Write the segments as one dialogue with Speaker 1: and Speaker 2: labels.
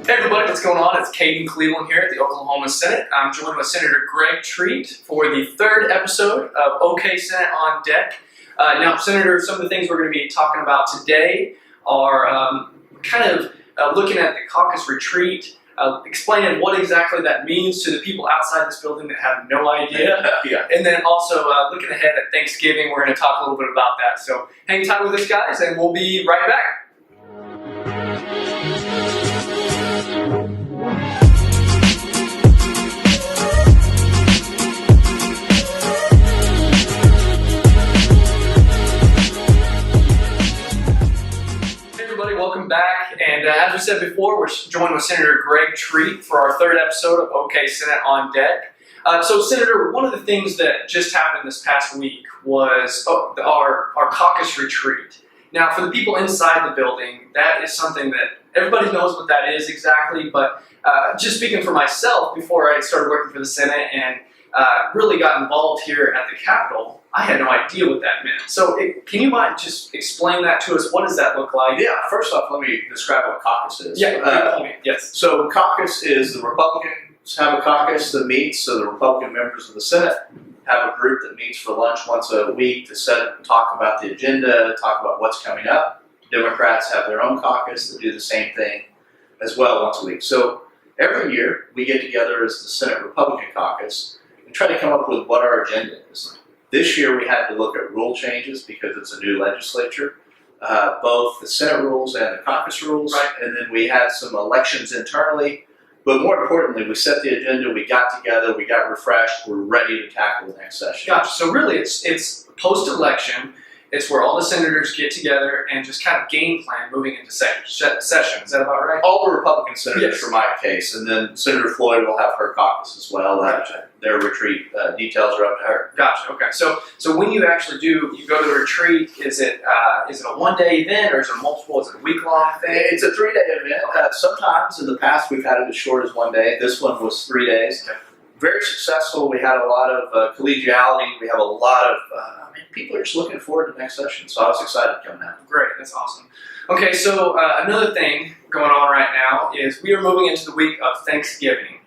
Speaker 1: Hey everybody, what's going on? It's Caden Cleveland here at the Oklahoma Senate. I'm joined with Senator Greg Treat for the third episode of OK Senate on Deck. Now, Senator, some of the things we're going to be talking about today are looking at the caucus retreat, explaining what exactly that means to the people outside this building that have no idea.
Speaker 2: Yeah.
Speaker 1: And then also looking ahead at Thanksgiving, we're going to talk a little bit about that. So hang tight with us, guys, and we'll be right back. Welcome back, and as we said before, we're joined with Senator Greg Treat for our third episode of OK Senate on Deck. So, Senator, one of the things that just happened this past week was our caucus retreat. Now, for the people inside the building, that is something that everybody knows what that is exactly, but just speaking for myself, before I started working for the Senate and really got involved here at the Capitol, I had no idea what that meant. So can you mind just explain that to us? What does that look like?
Speaker 2: Yeah, first off, let me describe what caucus is.
Speaker 1: Yeah, good point. Yes.
Speaker 2: So caucus is the Republicans have a caucus that meets, so the Republican members of the Senate have a group that meets for lunch once a week to talk about the agenda, talk about what's coming up. Democrats have their own caucus that do the same thing as well once a week. So every year we get together as the Senate Republican Caucus and try to come up with what our agenda is. This year we had to look at rule changes because it's a new legislature, both the Senate rules and the caucus rules,
Speaker 1: right.
Speaker 2: And then we had some elections internally. But more importantly, we set the agenda, we got together, we got refreshed, we're ready to tackle the next session.
Speaker 1: Gotcha. So really it's post-election. It's where all the senators get together and just kind of game plan moving into session. Is that about right?
Speaker 2: All the Republican senators
Speaker 1: Yes.
Speaker 2: for my case, and then Senator Floyd will have her caucus as well.
Speaker 1: Gotcha.
Speaker 2: Their retreat details are up to her.
Speaker 1: Gotcha. Okay. So when you actually you go to the retreat, is it a one-day event or is it multiple? Is it a week-long thing?
Speaker 2: It's a 3-day event. Sometimes in the past we've had it as short as 1 day. This one was 3 days.
Speaker 1: Okay.
Speaker 2: Very successful. We had a lot of collegiality. We have a lot of people are just looking forward to the next session. So I was excited to come out.
Speaker 1: Great. That's awesome. Okay. So another thing going on right now is we are moving into the week of Thanksgiving.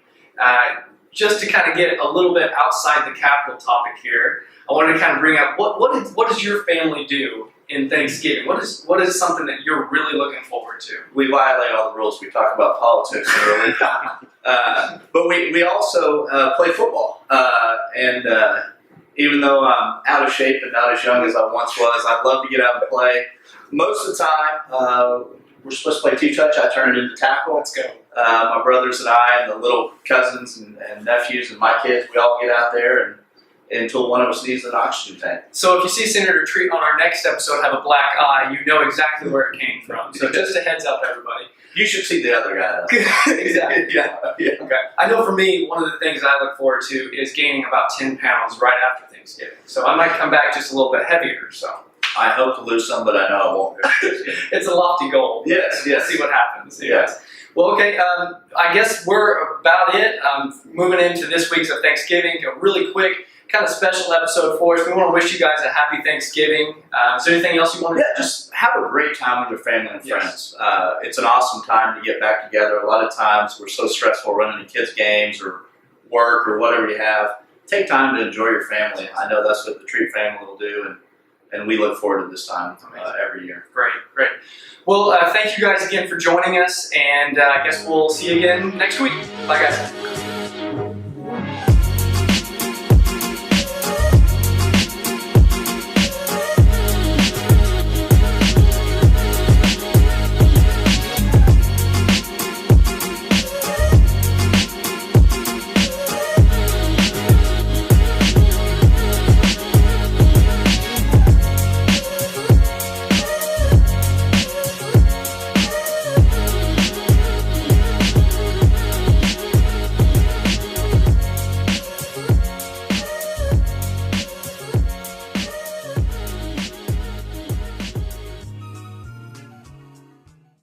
Speaker 1: Just to kind of get a little bit outside the Capitol topic here, I wanted to kind of bring up what does your family do in Thanksgiving? What is something that you're really looking forward to?
Speaker 2: We violate all the rules. We talk about politics early. But we also play football. Even though I'm out of shape and not as young as I once was, I'd love to get out and play. Most of the time, we're supposed to play two-touch. I turn it into tackle.
Speaker 1: Let's go.
Speaker 2: My brothers and I and the little cousins and nephews and my kids, we all get out there until one of us needs an oxygen tank.
Speaker 1: So if you see Senator Treat on our next episode have a black eye, you know exactly where it came from. So just a heads up, everybody.
Speaker 2: You should see the other guy, though.
Speaker 1: Exactly.
Speaker 2: Yeah.
Speaker 1: Okay. I know for me, one of the things I look forward to is gaining about 10 pounds right after Thanksgiving. So I might come back just a little bit heavier. So
Speaker 2: I hope to lose some, but I know I won't.
Speaker 1: it's a lofty goal.
Speaker 2: Yes.
Speaker 1: We'll see what happens.
Speaker 2: Yes.
Speaker 1: Well, okay. I guess we're about it. Moving into this week's of Thanksgiving. A really quick, kind of special episode for us. We want to wish you guys a happy Thanksgiving. Is there anything else you want to
Speaker 2: Yeah, just have a great time with your family and friends.
Speaker 1: Yes.
Speaker 2: It's an awesome time to get back together. A lot of times we're so stressful running the kids' games or work or whatever you have. Take time to enjoy your family. I know that's what the Treat family will do, and we look forward to this time every year.
Speaker 1: Great. Well, thank you guys again for joining us, and I guess we'll see you again next week. Bye, guys.